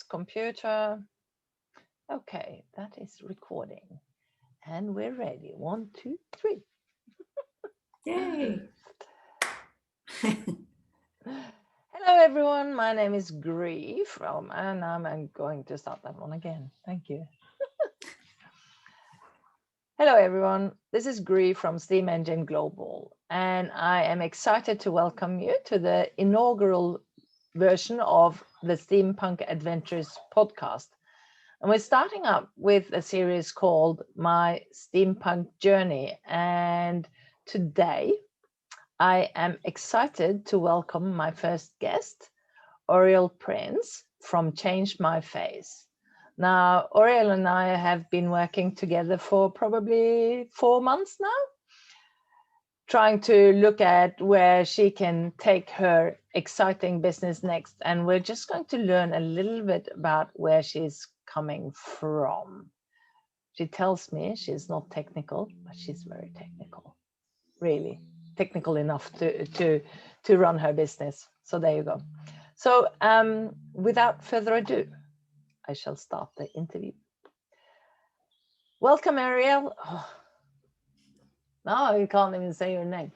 computer. Okay, that is recording. And we're ready. 1, 2, 3. Yay! Hello, everyone. My name is Gree and I'm going to start that one again. Thank you. Hello, everyone. This is Gree from Steam Engine Global, and I am excited to welcome you to the inaugural version of the STEAMpunk Adventures podcast. And we're starting up with a series called My STEAMpunk Journey. And today I am excited to welcome my first guest, Auriole from Change My Face. Now, Auriole and I have been working together for probably 4 months now, trying to look at where she can take her exciting business next. And we're just going to learn a little bit about where she's coming from. She tells me she's not technical, but she's very technical, really technical enough to run her business. So there you go. So without further ado, I shall start the interview. Welcome, Auriole. Oh, no, you can't even say your name.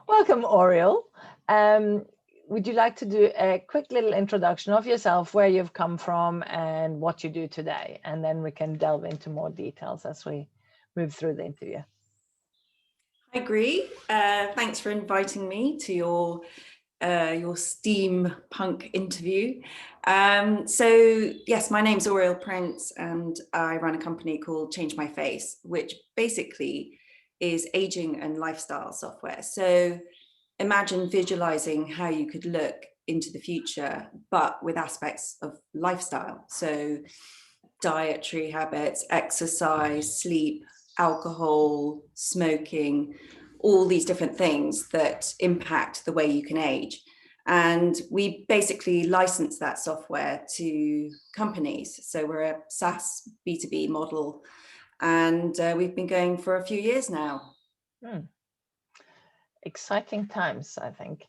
Welcome, Auriole. Would you like to do a quick little introduction of yourself, where you've come from and what you do today? And then we can delve into more details as we move through the interview. I agree. Thanks for inviting me to your STEAMpunk interview. So yes, my name's Auriole Prince and I run a company called Change My Face, which basically is aging and lifestyle software. So imagine visualizing how you could look into the future, but with aspects of lifestyle. So dietary habits, exercise, sleep, alcohol, smoking, all these different things that impact the way you can age. And we basically license that software to companies. So we're a SaaS B2B model, and we've been going for a few years now. Exciting times, I think.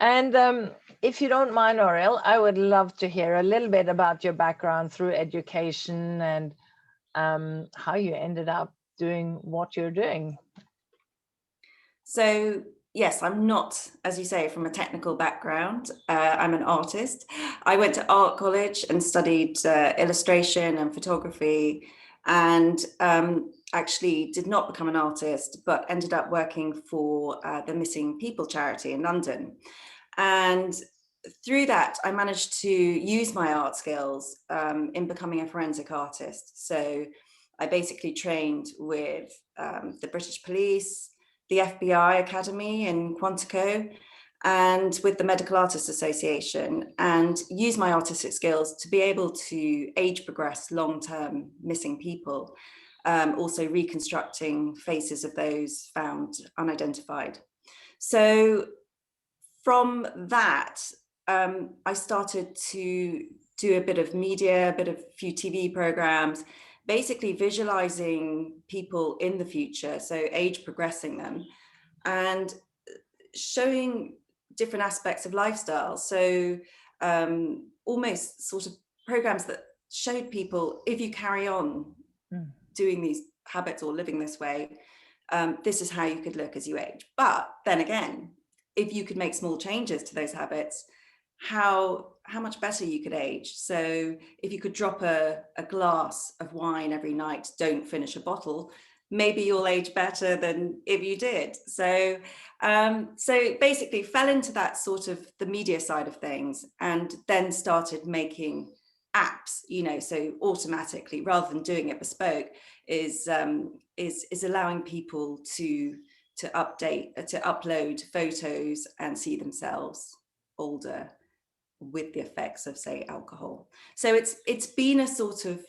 And if you don't mind, Auriole, I would love to hear a little bit about your background through education and how you ended up doing what you're doing. So yes, I'm not, as you say, from a technical background. I'm an artist. I went to art college and studied illustration and photography, and actually did not become an artist, but ended up working for the Missing People charity in London. And through that, I managed to use my art skills in becoming a forensic artist. So I basically trained with the British Police, the FBI Academy in Quantico, and with the Medical Artists Association, and use my artistic skills to be able to age progress long-term missing people, also reconstructing faces of those found unidentified. So from that, I started to do a bit of media, a few TV programs, basically visualizing people in the future, so age progressing them, and showing different aspects of lifestyle. So almost sort of programs that showed people, if you carry on doing these habits or living this way, this is how you could look as you age. But then again, if you could make small changes to those habits, how much better you could age. So if you could drop a glass of wine every night, don't finish a bottle, maybe you'll age better than if you did. So so basically fell into that sort of the media side of things, and then started making apps, you know, so automatically, rather than doing it bespoke, is allowing people to upload photos and see themselves older with the effects of, say, alcohol. So it's been a sort of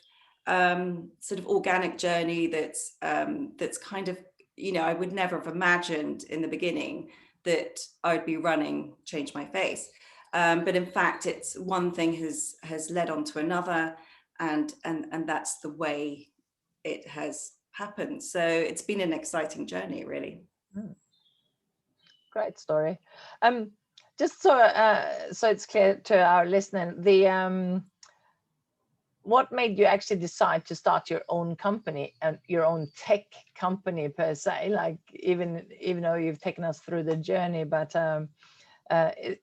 organic journey that's kind of, you know, I would never have imagined in the beginning that I'd be running Change My Face. But in fact, it's one thing has led on to another, and that's the way it has happened. So it's been an exciting journey, really. Great story. just so it's clear to our listener, what made you actually decide to start your own company and your own tech company per se? Like even though you've taken us through the journey, but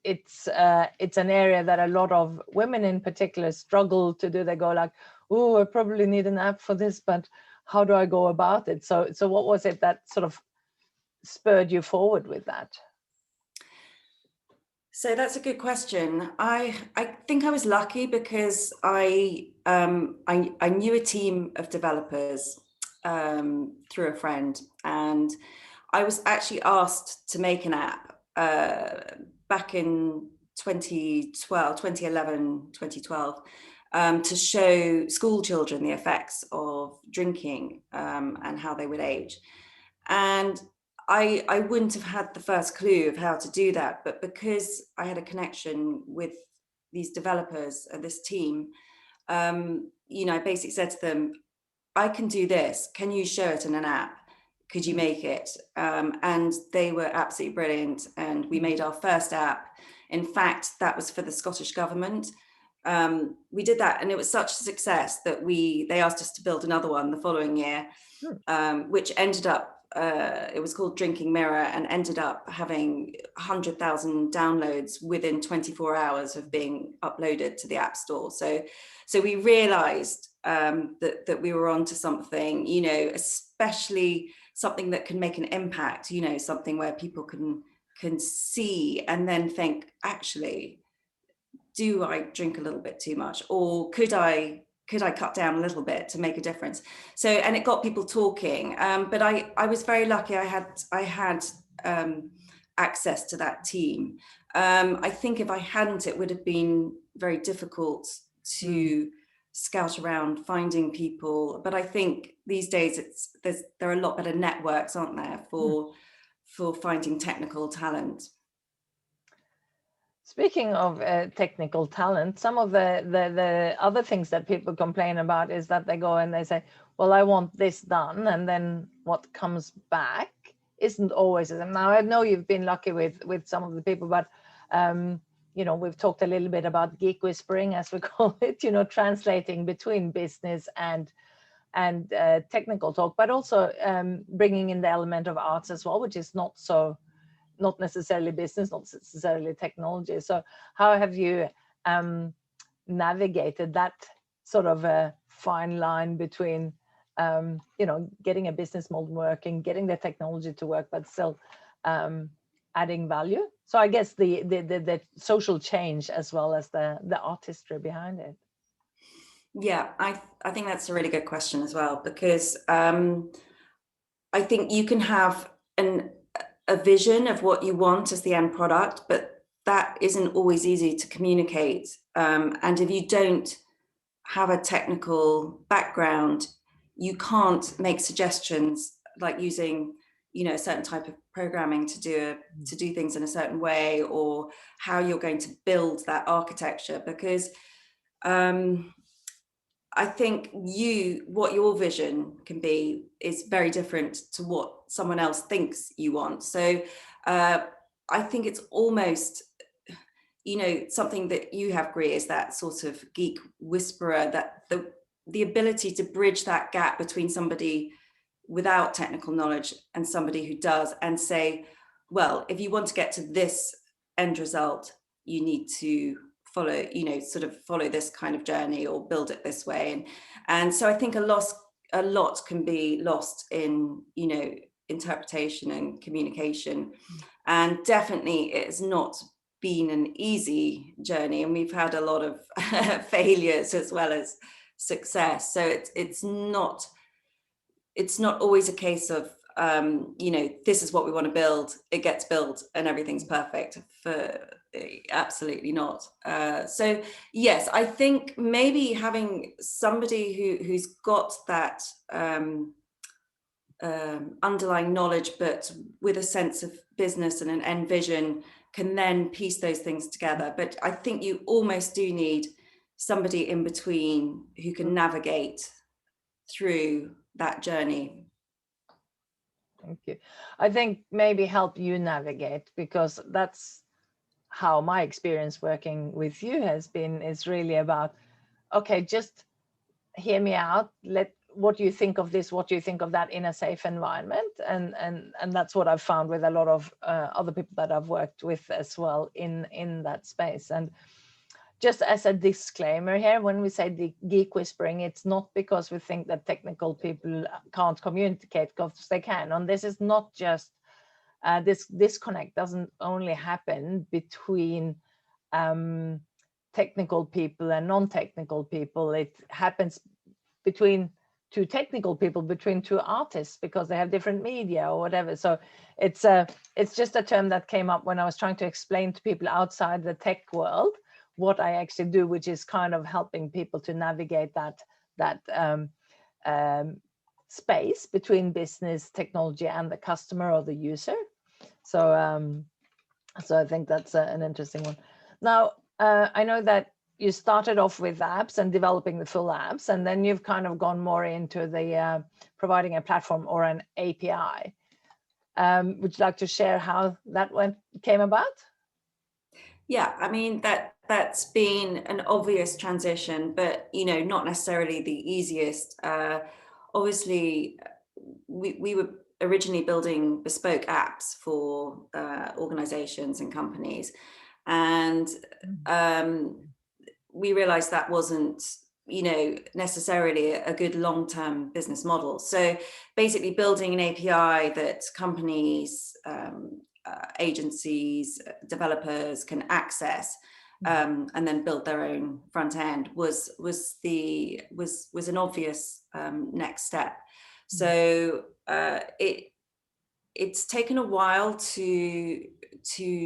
it's an area that a lot of women in particular struggle to do. They go like, oh, I probably need an app for this, but how do I go about it? So what was it that sort of spurred you forward with that? So that's a good question. I think I was lucky because I knew a team of developers through a friend, and I was actually asked to make an app back in 2011, 2012, to show school children the effects of drinking and how they would age. And I wouldn't have had the first clue of how to do that, but because I had a connection with these developers and this team, I basically said to them, I can do this. Can you show it in an app? Could you make it? And they were absolutely brilliant. And we made our first app. In fact, that was for the Scottish government. We did that, and it was such a success that they asked us to build another one the following year, which ended up, it was called Drinking Mirror, and ended up having 100,000 downloads within 24 hours of being uploaded to the App Store. So we realized that we were onto something, especially something that can make an impact, something where people can see and then think, actually, do I drink a little bit too much, or could I cut down a little bit to make a difference? So, and it got people talking. But I was very lucky. I had access to that team. I think if I hadn't, it would have been very difficult to scout around finding people. But I think these days there are a lot better networks, aren't there, for finding technical talent. Speaking of technical talent, some of the other things that people complain about is that they go and they say, well, I want this done, and then what comes back isn't always the same. Now, I know you've been lucky with some of the people, but we've talked a little bit about geek whispering, as we call it, translating between business and technical talk, but also bringing in the element of arts as well, which is not necessarily business, not necessarily technology. So how have you navigated that sort of a fine line between, getting a business model working, getting the technology to work, but still adding value? So I guess the social change as well as the artistry behind it. Yeah, I think that's a really good question as well, because I think you can have a vision of what you want as the end product, but that isn't always easy to communicate. And if you don't have a technical background, you can't make suggestions like using, a certain type of programming to do things in a certain way, or how you're going to build that architecture, because I think what your vision can be is very different to what someone else thinks you want. So I think it's almost, something that you have, Gree, is that sort of geek whisperer, that the ability to bridge that gap between somebody without technical knowledge and somebody who does, and say, well, if you want to get to this end result, you need to follow this kind of journey, or build it this way. And so I think a lot can be lost in, interpretation and communication. And definitely it has not been an easy journey, and we've had a lot of failures as well as success. So it's not always a case of this is what we want to build, it gets built and everything's perfect. Absolutely not. So yes, I think maybe having somebody who's got that underlying knowledge, but with a sense of business and an end vision, can then piece those things together. But I think you almost do need somebody in between who can navigate through that journey. Thank you. I think maybe help you navigate, because that's how my experience working with you has been, is really about, okay, just hear me out. What do you think of this? What do you think of that in a safe environment? And that's what I've found with a lot of other people that I've worked with as well in that space. And just as a disclaimer here, when we say the geek whispering, it's not because we think that technical people can't communicate, because they can. And this is not just this disconnect doesn't only happen between technical people and non-technical people. It happens between two technical people, between two artists, because they have different media or whatever. So it's just a term that came up when I was trying to explain to people outside the tech world what I actually do, which is kind of helping people to navigate that space between business, technology, and the customer or the user. So so I think that's an interesting one. Now, I know that you started off with apps and developing the full apps, and then you've kind of gone more into the providing a platform or an API. Would you like to share how that came about? Yeah, I mean, that's been an obvious transition, but not necessarily the easiest. Obviously, we were originally building bespoke apps for organizations and companies, and we realized that wasn't necessarily a good long-term business model. So basically building an API that companies, agencies, developers can access and then build their own front end was an obvious next step. So it's taken a while to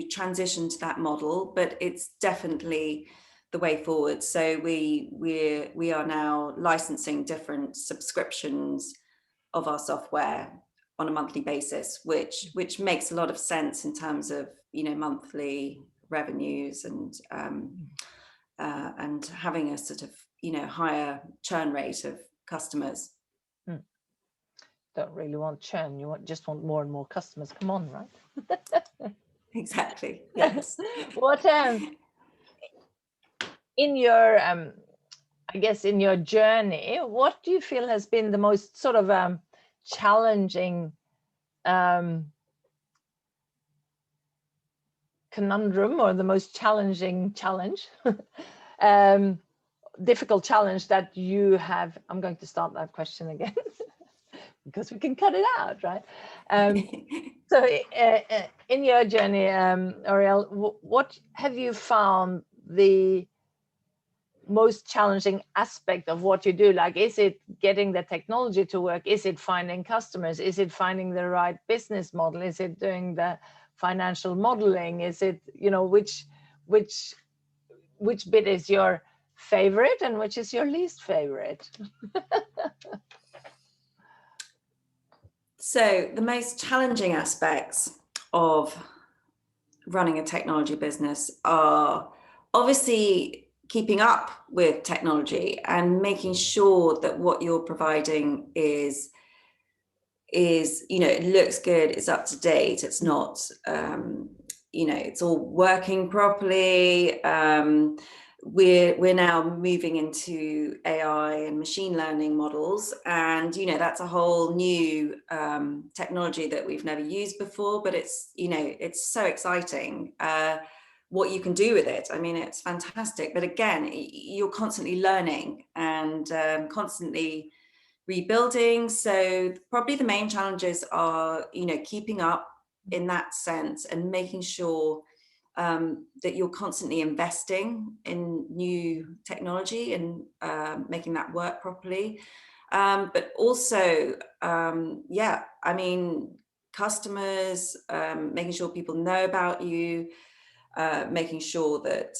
transition to that model, but it's definitely the way forward. So we are now licensing different subscriptions of our software on a monthly basis, which makes a lot of sense in terms of monthly revenues and having a sort of higher churn rate of customers. Don't really want churn, you just want more and more customers. Come on, right? Exactly. Yes. What in your I guess in your journey, what do you feel has been the most sort of challenging conundrum, or the most challenging challenge, difficult challenge that you have? I'm going to start that question again because we can cut it out, right? So in your journey, Auriole, what have you found the most challenging aspect of what you do? Like, is it getting the technology to work? Is it finding customers? Is it finding the right business model? Is it doing the financial modeling? Is it, which bit is your favorite and which is your least favorite? So the most challenging aspects of running a technology business are obviously keeping up with technology and making sure that what you're providing is it looks good, it's up to date, it's not it's all working properly. We're now moving into AI and machine learning models, and that's a whole new technology that we've never used before, but it's it's so exciting what you can do with it. I mean, it's fantastic, but again, you're constantly learning and constantly rebuilding. So probably the main challenges are keeping up in that sense and making sure that you're constantly investing in new technology and making that work properly. But also, I mean, customers, making sure people know about you, making sure that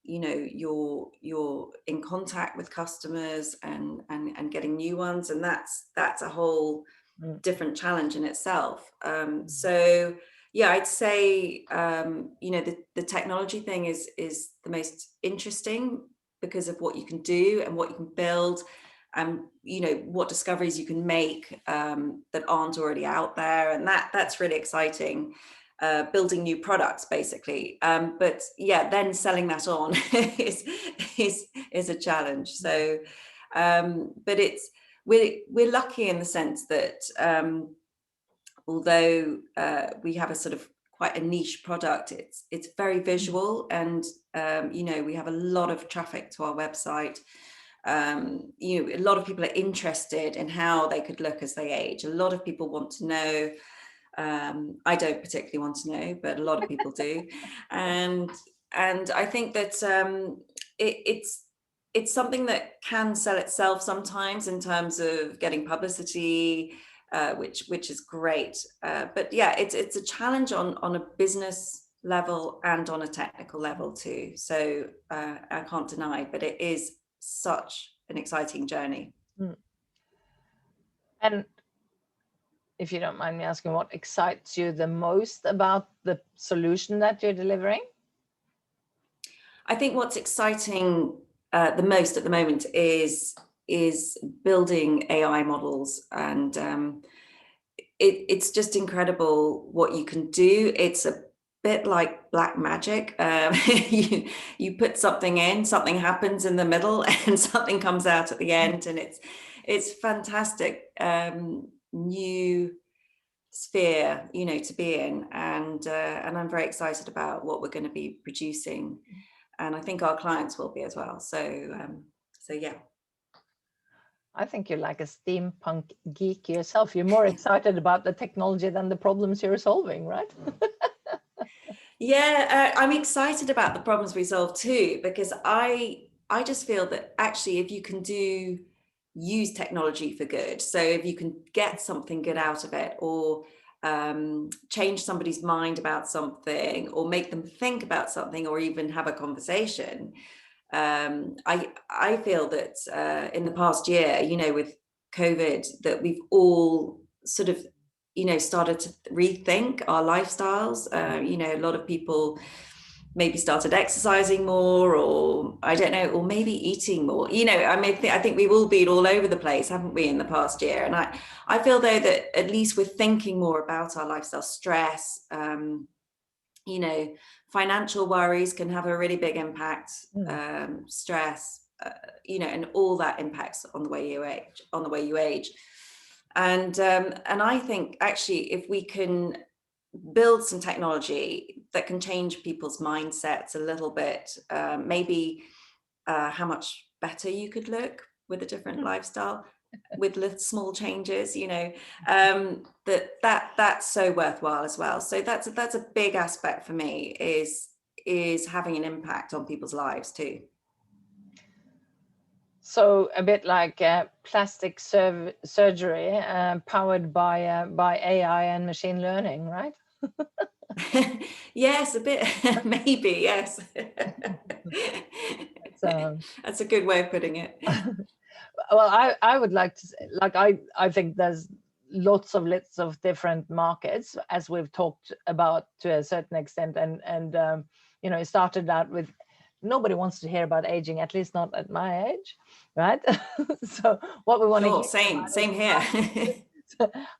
you're in contact with customers and getting new ones, and that's a whole different challenge in itself. So yeah, I'd say the technology thing is the most interesting because of what you can do and what you can build, and what discoveries you can make that aren't already out there, and that's really exciting. building new products basically. But yeah, then selling that on is a challenge. So, but we're lucky in the sense that although we have a sort of quite a niche product, it's very visual, and you know, we have a lot of traffic to our website. You know, a lot of people are interested in how they could look as they age. A lot of people want to know. I don't particularly want to know, but a lot of people do, and I think that it's something that can sell itself sometimes in terms of getting publicity, which is great. But yeah, it's a challenge on a business level and on a technical level too. So I can't deny, but it is such an exciting journey. And if you don't mind me asking, what excites you the most about the solution that you're delivering? I think what's exciting the most at the moment is building AI models, and it's just incredible what you can do. It's a bit like black magic. You put something in, something happens in the middle, and something comes out at the end, and it's fantastic new sphere, you know, to be in, and I'm very excited about what we're going to be producing, and I think our clients will be as well. So yeah. I think you're like a steampunk geek yourself. You're more excited about the technology than the problems you're solving, right? Yeah, I'm excited about the problems we solve too, because I just feel that actually if you can use technology for good, so if you can get something good out of it, or change somebody's mind about something, or make them think about something, or even have a conversation, I feel that in the past year, you know, with COVID, that we've all sort of, you know, started to rethink our lifestyles. You know, a lot of people maybe started exercising more, or I don't know, or maybe eating more. You know, I mean, I think we've all been all over the place, haven't we, in the past year? And I feel though that at least we're thinking more about our lifestyle. Stress, you know, financial worries can have a really big impact. Stress, you know, and all that impacts on the way you age. And I think actually if we can build some technology that can change people's mindsets a little bit, maybe how much better you could look with a different lifestyle, with little small changes, you know, that's so worthwhile as well. So that's a big aspect for me, is having an impact on people's lives too. So a bit like plastic surgery powered by AI and machine learning, right? Yes, a bit, maybe, yes. That's a good way of putting it. Well, I would like to say, like, I think there's lots of different markets, as we've talked about to a certain extent, and you know, it started out with nobody wants to hear about aging, at least not at my age, right? So what we want to hear same here.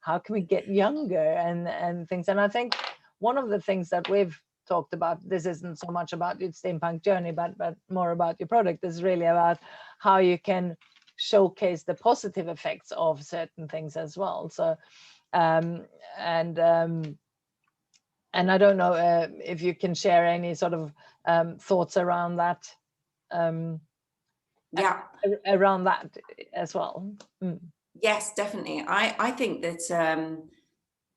How can we get younger and things? And I think one of the things that we've talked about, this isn't so much about your steampunk journey, but more about your product, is really about how you can showcase the positive effects of certain things as well. So and I don't know if you can share any sort of thoughts around that. Yeah, around that as well. Yes, definitely. I think that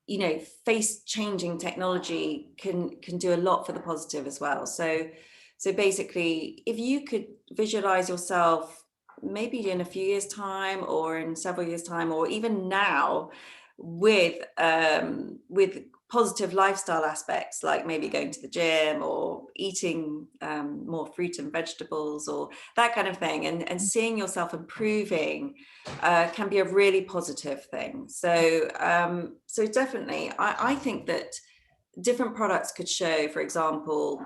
you know, face changing technology can do a lot for the positive as well. So basically, if you could visualize yourself maybe in a few years' time, or in several years' time, or even now, with positive lifestyle aspects, like maybe going to the gym, or eating more fruit and vegetables, or that kind of thing, and seeing yourself improving, can be a really positive thing. So so definitely, I think that different products could show, for example,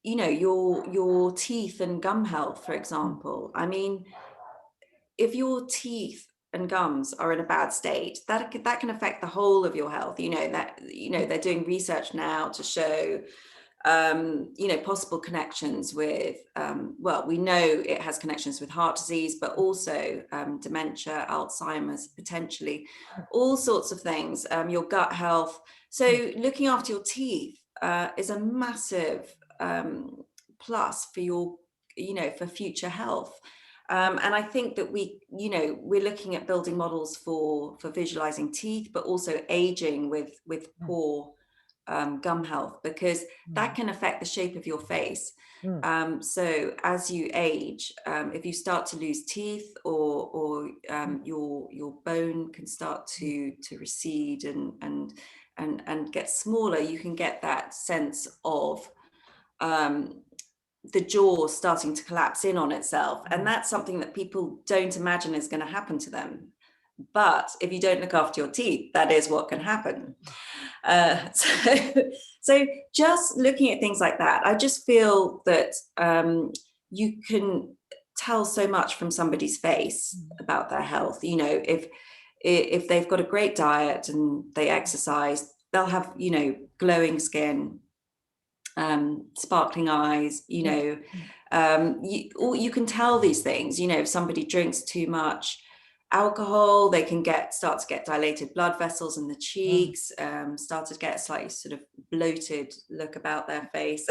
you know, your teeth and gum health, for example. I mean, if your teeth and gums are in a bad state, that can affect the whole of your health. They're doing research now to show possible connections with, we know it has connections with heart disease, but also dementia, Alzheimer's, potentially, all sorts of things, your gut health. So looking after your teeth is a massive plus for your, for future health. And I think that we're looking at building models for visualizing teeth, but also aging with poor gum health, because that can affect the shape of your face. So as you age, if you start to lose teeth, or your bone can start to recede and get smaller, you can get that sense of the jaw starting to collapse in on itself. And that's something that people don't imagine is going to happen to them. But if you don't look after your teeth, that is what can happen. So just looking at things like that, I just feel that you can tell so much from somebody's face about their health. If they've got a great diet and they exercise, they'll have, glowing skin, sparkling eyes, you can tell these things. If somebody drinks too much alcohol, they can start to get dilated blood vessels in the cheeks, start to get a slightly sort of bloated look about their face.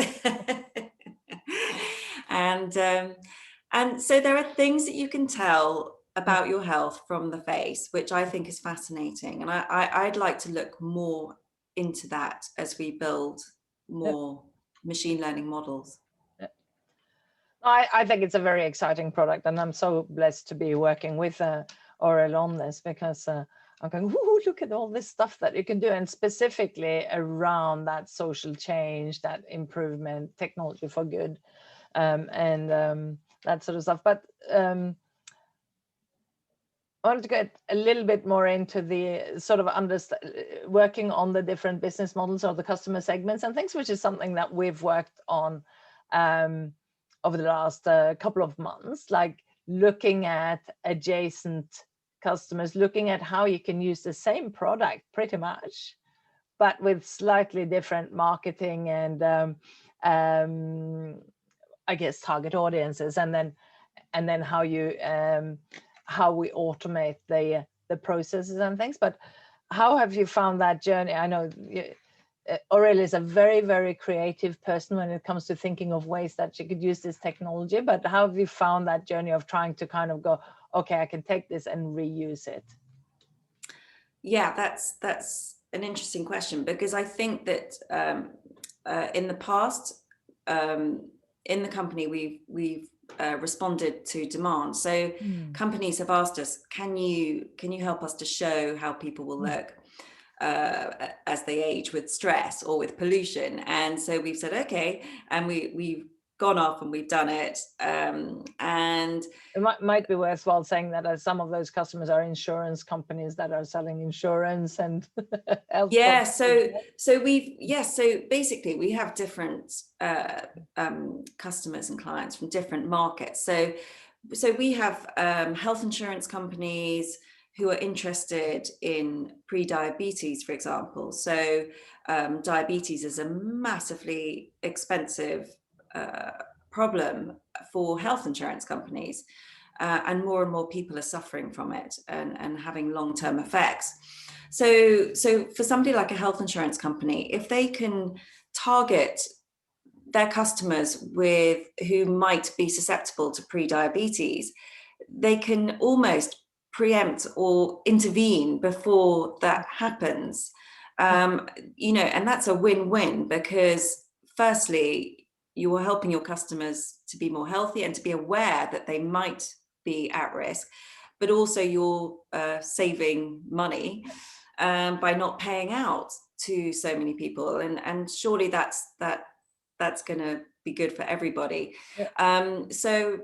And so there are things that you can tell about your health from the face, which I think is fascinating. And I'd like to look more into that as we build more machine learning models. I think it's a very exciting product, and I'm so blessed to be working with Auriole on this, because I'm going, ooh, look at all this stuff that you can do, and specifically around that social change, that improvement, technology for good, and that sort of stuff. But I wanted to get a little bit more into the sort of working on the different business models or the customer segments and things, which is something that we've worked on over the last couple of months, like looking at adjacent customers, looking at how you can use the same product pretty much, but with slightly different marketing and I guess target audiences, and then how we automate the processes and things. But how have you found that journey? I know Auriole is a very, very creative person when it comes to thinking of ways that she could use this technology, but how have you found that journey of trying to kind of go, okay, I can take this and reuse it? Yeah, that's an interesting question, because I think that in the past, in the company, we've responded to demand. So companies have asked us, can you help us to show how people will look as they age with stress or with pollution? And so we've said, okay, and we've gone off and we've done it. And it might be worthwhile saying that some of those customers are insurance companies that are selling insurance and health. Yeah, so basically we have different customers and clients from different markets. So we have health insurance companies who are interested in pre-diabetes, for example. So diabetes is a massively expensive problem for health insurance companies, and more people are suffering from it and having long-term effects. So for somebody like a health insurance company, if they can target their customers who might be susceptible to pre-diabetes, they can almost preempt or intervene before that happens. And that's a win-win, because firstly, you are helping your customers to be more healthy and to be aware that they might be at risk, but also you're saving money by not paying out to so many people, and surely that's going to be good for everybody. Also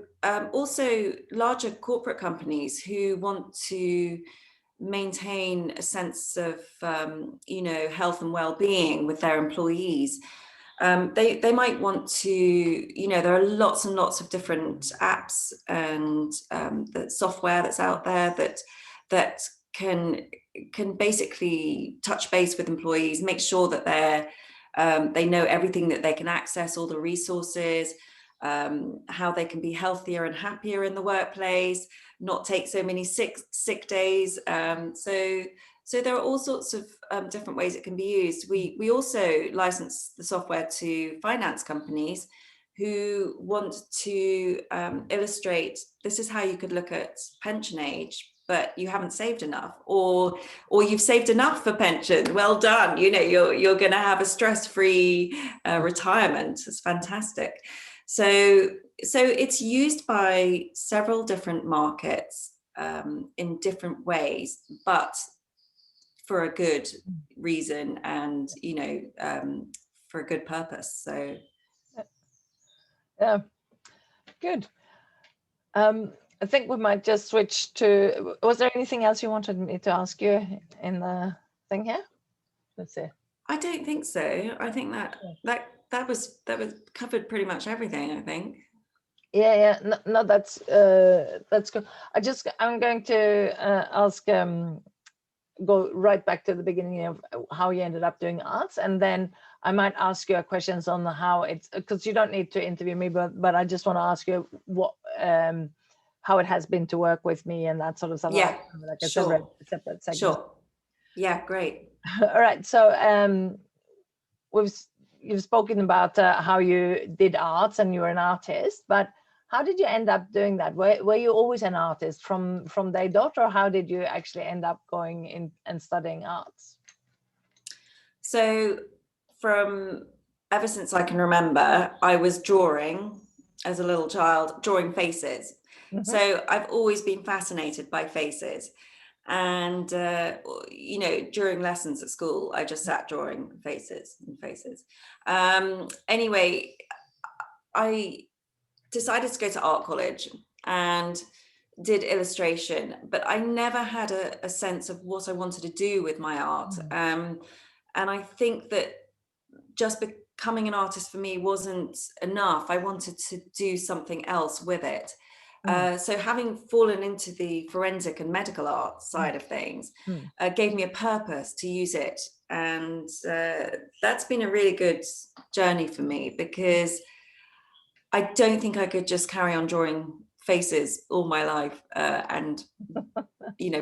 larger corporate companies who want to maintain a sense of health and well-being with their employees. They might want to, there are lots and lots of different apps and the software that's out there that can basically touch base with employees, make sure that they know everything that they can access, all the resources, how they can be healthier and happier in the workplace, not take so many sick days. So there are all sorts of different ways it can be used. We also license the software to finance companies who want to illustrate, this is how you could look at pension age, but you haven't saved enough, or you've saved enough for pension. Well done. You know, you're going to have a stress-free retirement. It's fantastic. So it's used by several different markets in different ways, but for a good reason, and for a good purpose. So yeah, good. I think we might just switch to, was there anything else you wanted me to ask you in the thing here? Let's see. I don't think so. I think that was covered pretty much everything, I think. Yeah. No, that's good. I'm going to ask, go right back to the beginning of how you ended up doing arts, and then I might ask you questions on how it's, because you don't need to interview me, but I just want to ask you what how it has been to work with me and that sort of stuff. Yeah, like a sure. separate segment. Sure. Yeah, great. All right. So you've spoken about how you did arts and you were an artist, but how did you end up doing that? Were you always an artist from day dot, or how did you actually end up going in and studying arts? So from ever since I can remember, I was drawing as a little child, drawing faces. Mm-hmm. So I've always been fascinated by faces. And, during lessons at school, I just sat drawing faces and faces. Anyway, I decided to go to art college and did illustration, but I never had a sense of what I wanted to do with my art. And I think that just becoming an artist for me wasn't enough. I wanted to do something else with it. So having fallen into the forensic and medical art side of things gave me a purpose to use it. And that's been a really good journey for me, because I don't think I could just carry on drawing faces all my life and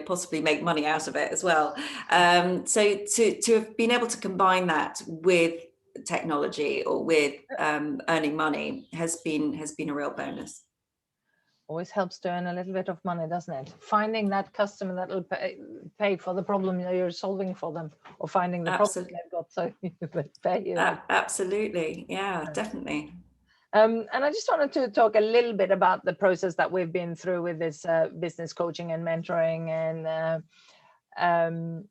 possibly make money out of it as well. So to have been able to combine that with technology or with earning money has been a real bonus. Always helps to earn a little bit of money, doesn't it? Finding that customer that will pay for the problem that you're solving for them, or finding the problem they've got, so you pay you. Absolutely, yeah, definitely. And I just wanted to talk a little bit about the process that we've been through with this business coaching and mentoring, and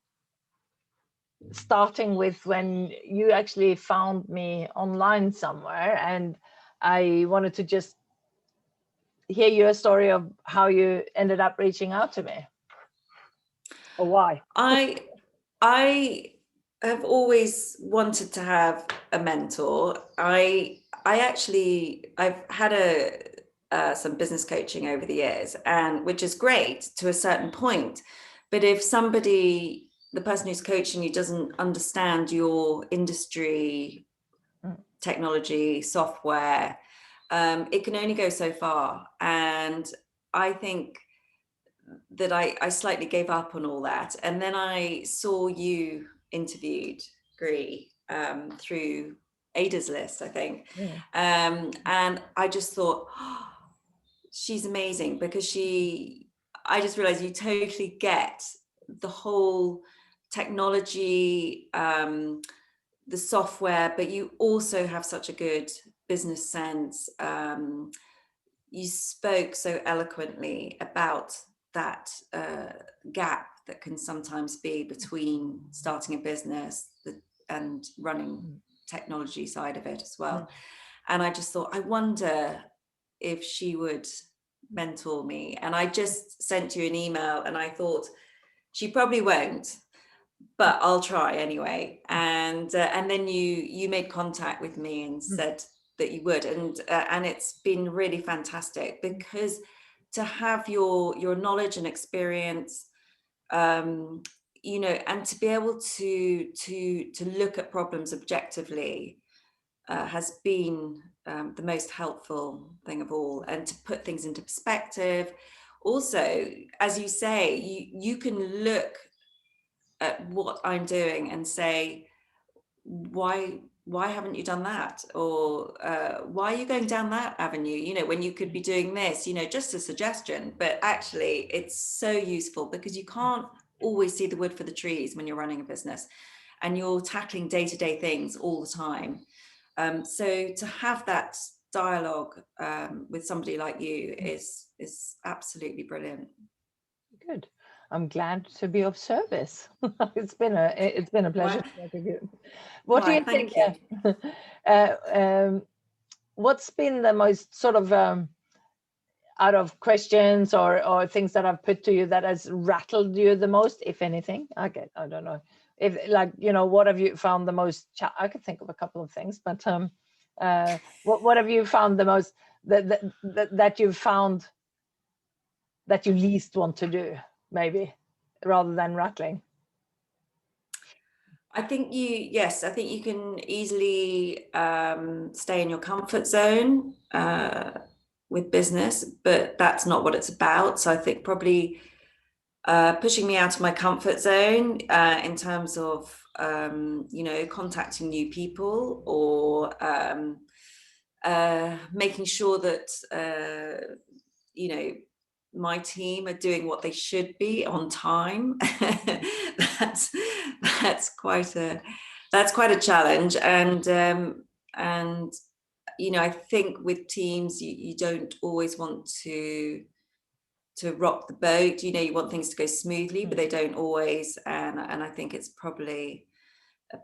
starting with when you actually found me online somewhere, and I wanted to just hear your story of how you ended up reaching out to me, or why. I have always wanted to have a mentor. I've had some business coaching over the years, and which is great to a certain point. But if the person who's coaching you doesn't understand your industry, technology, software, it can only go so far. And I think that I slightly gave up on all that. And then I saw you interviewed Gree through Ada's List, I think. And I just thought, oh, she's amazing, because I just realized you totally get the whole technology, the software, but you also have such a good business sense. You spoke so eloquently about that gap that can sometimes be between starting a business and running technology side of it as well. And I just thought, I wonder if she would mentor me. And I just sent you an email, and I thought, she probably won't, but I'll try anyway. And then you made contact with me and said that you would, and it's been really fantastic, because to have your knowledge and experience you know, and to be able to look at problems objectively has been the most helpful thing of all, and to put things into perspective. Also, as you say, you can look at what I'm doing and say, why haven't you done that? Or why are you going down that avenue? You know, when you could be doing this, you know, just a suggestion. But actually, it's so useful because you can't always see the wood for the trees when you're running a business and you're tackling day-to-day things all the time. So to have that dialogue with somebody like you is absolutely brilliant. Good. I'm glad to be of service. It's been a pleasure Why, to work with you. What do why you think? thank you. Uh, um, what's been the most sort of out of questions or things that I've put to you that has rattled you the most, if anything? Okay, I don't know. If, like, you know, what have you found the most? I could think of a couple of things, but what have you found the most that you've found that you least want to do, maybe, rather than rattling? I think I think you can easily stay in your comfort zone with business, but that's not what it's about. So I think probably pushing me out of my comfort zone in terms of, you know, contacting new people, or making sure that, you know, my team are doing what they should be on time. that's that's quite a challenge, and you know, I think with teams you don't always want to rock the boat. You know, you want things to go smoothly, but they don't always, and I think it's probably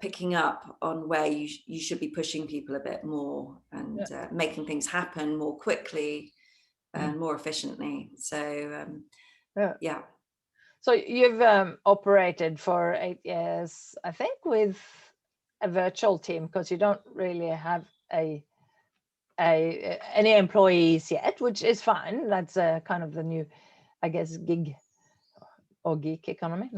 picking up on where you should be pushing people a bit more, and making things happen more quickly and more efficiently. So yeah. So you've operated for 8 years, I think, with a virtual team, because you don't really have any employees yet, which is fine. That's kind of the new, I guess, gig economy.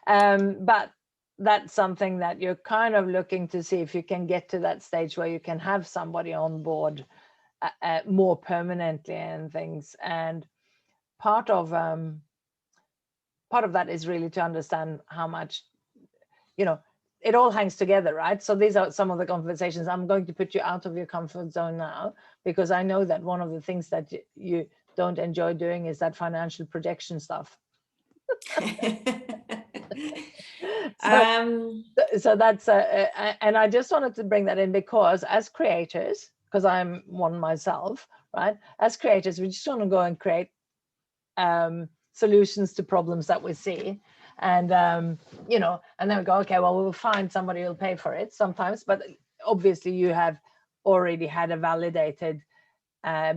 But that's something that you're kind of looking to see if you can get to that stage where you can have somebody on board more permanently and things. And part of that is really to understand how much, you know, it all hangs together, right? So these are some of the conversations. I'm going to put you out of your comfort zone now, because I know that one of the things that you don't enjoy doing is that financial projection stuff. So that's and I just wanted to bring that in, because as creators, because I'm one myself, right? As creators, we just want to go and create solutions to problems that we see, and you know, and then we go, okay, well, we'll find somebody who'll pay for it sometimes, but obviously you have already had a validated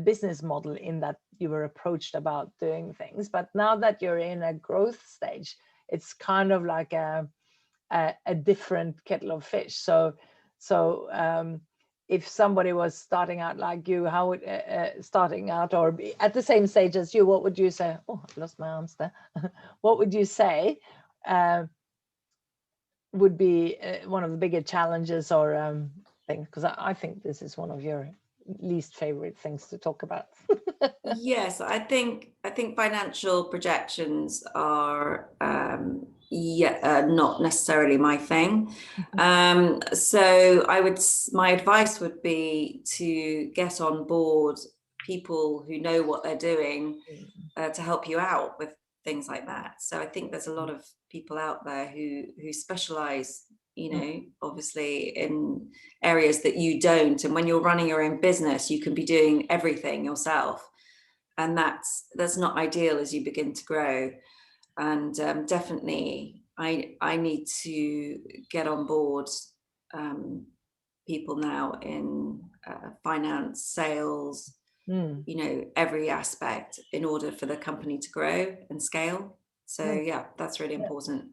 business model in that you were approached about doing things. But now that you're in a growth stage, it's kind of like a different kettle of fish. So if somebody was starting out like you, how would starting out or be at the same stage as you, what would you say? Oh, I lost my arms there. What would you say would be one of the bigger challenges or things? Because I think this is one of your least favorite things to talk about. Yes, I think financial projections are not necessarily my thing. So my advice would be to get on board people who know what they're doing to help you out with things like that. So I think there's a lot of people out there who specialize, you know, obviously in areas that you don't. And when you're running your own business, you can be doing everything yourself, and that's not ideal as you begin to grow. And definitely I need to get on board people now in finance, sales, you know, every aspect, in order for the company to grow and scale. So yeah, that's really important.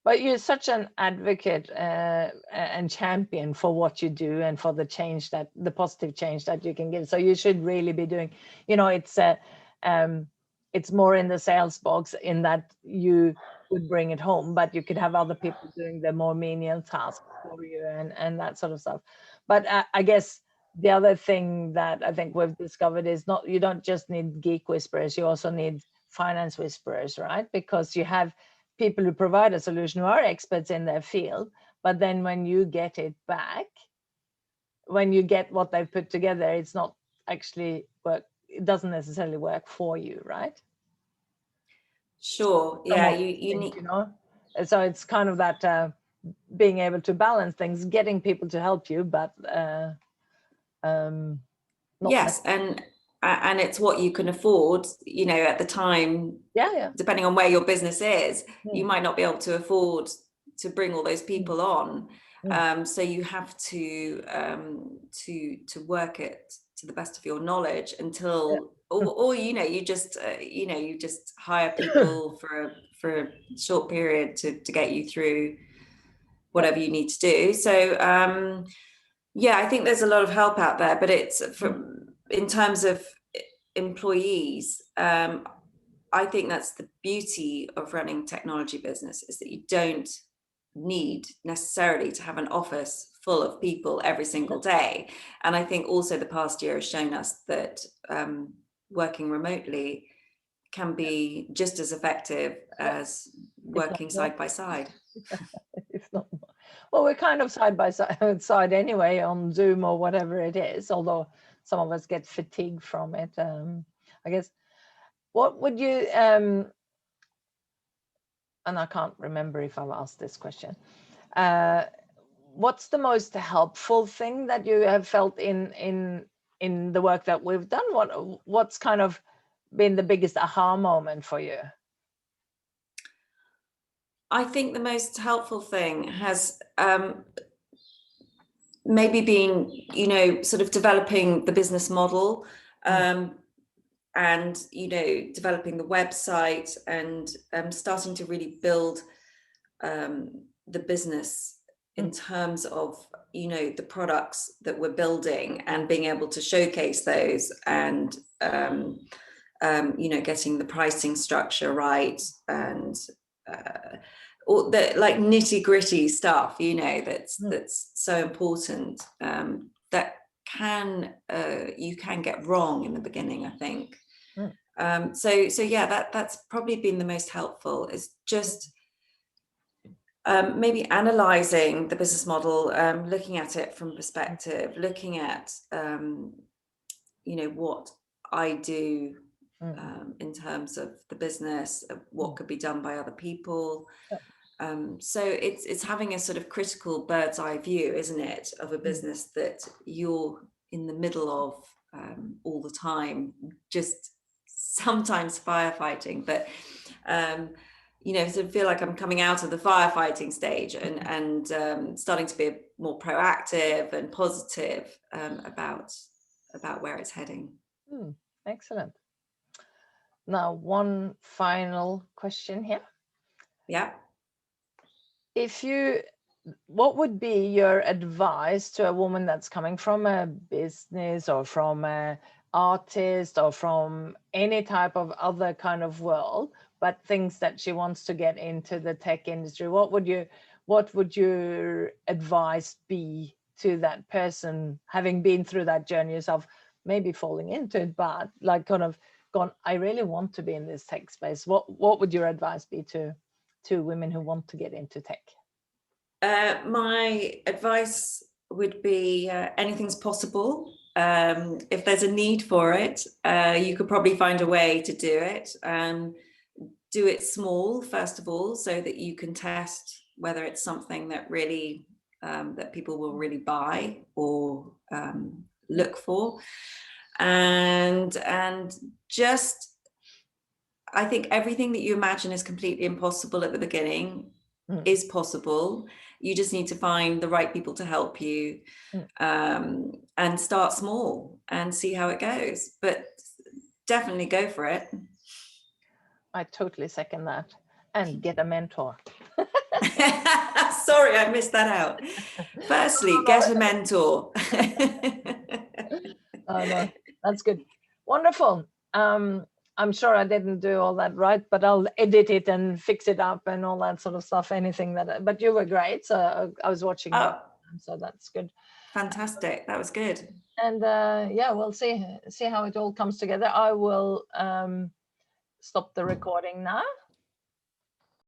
But you're such an advocate and champion for what you do and for the change, that the positive change that you can give. So you should really be doing, you know, it's it's more in the sales box in that you would bring it home, but you could have other people doing the more menial tasks for you and that sort of stuff. But I guess the other thing that I think we've discovered is not, you don't just need geek whisperers, you also need finance whisperers, right? Because you have people who provide a solution who are experts in their field, but then when you get it back, when you get what they've put together, it's not actually work, it doesn't necessarily work for you, right? Sure. Some Yeah, of you these things, need. you know. So it's kind of that being able to balance things, getting people to help you, but not Yes, and it's what you can afford, you know, at the time. yeah. Depending on where your business is, you Mm, might not be able to afford to bring all those mm, people on. mm. So you have to work it to the best of your knowledge until, or you know, you just hire people for a short period to get you through whatever you need to do. So yeah, I think there's a lot of help out there, but it's in terms of employees. I think that's the beauty of running technology business, is that you don't need necessarily to have an office full of people every single day. And I think also the past year has shown us that working remotely can be just as effective as If not working more. side by side. If not more. Well, we're kind of side by side anyway on Zoom or whatever it is, although some of us get fatigued from it. I guess, what would you, and I can't remember if I've asked this question, what's the most helpful thing that you have felt in the work that we've done? What's kind of been the biggest aha moment for you? I think the most helpful thing has maybe been, you know, sort of developing the business model, and, you know, developing the website and starting to really build the business in terms of, you know, the products that we're building and being able to showcase those, and you know, getting the pricing structure right, and all the like nitty gritty stuff, you know, that's so important, that you can get wrong in the beginning, I think. So yeah, that's probably been the most helpful, is just maybe analyzing the business model, looking at it from perspective, looking at you know, what I do in terms of the business, what could be done by other people. So it's having a sort of critical bird's eye view, isn't it, of a business that you're in the middle of all the time, just sometimes firefighting, but you know, sort of feel like I'm coming out of the firefighting stage and starting to be more proactive and positive about where it's heading. Excellent. Now, one final question here. Yeah. What would be your advice to a woman that's coming from a business or from an artist or from any type of other kind of world, but thinks that she wants to get into the tech industry? What would your advice be to that person, having been through that journey yourself, maybe falling into it, but like kind of gone, I really want to be in this tech space? What would your advice be to women who want to get into tech? My advice would be anything's possible. If there's a need for it, you could probably find a way to do it. Do it small, first of all, so that you can test whether it's something that really that people will really buy or look for. And just, I think everything that you imagine is completely impossible at the beginning is possible. You just need to find the right people to help you, and start small and see how it goes. But definitely go for it. I totally second that. And get a mentor. Sorry, I missed that out. Firstly, get a mentor. No, that's good. Wonderful. I'm sure I didn't do all that right, but I'll edit it and fix it up and all that sort of stuff. Anything that, but you were great. So I was watching you, so that's good. Fantastic. That was good. And yeah, we'll see how it all comes together. I will stop the recording now.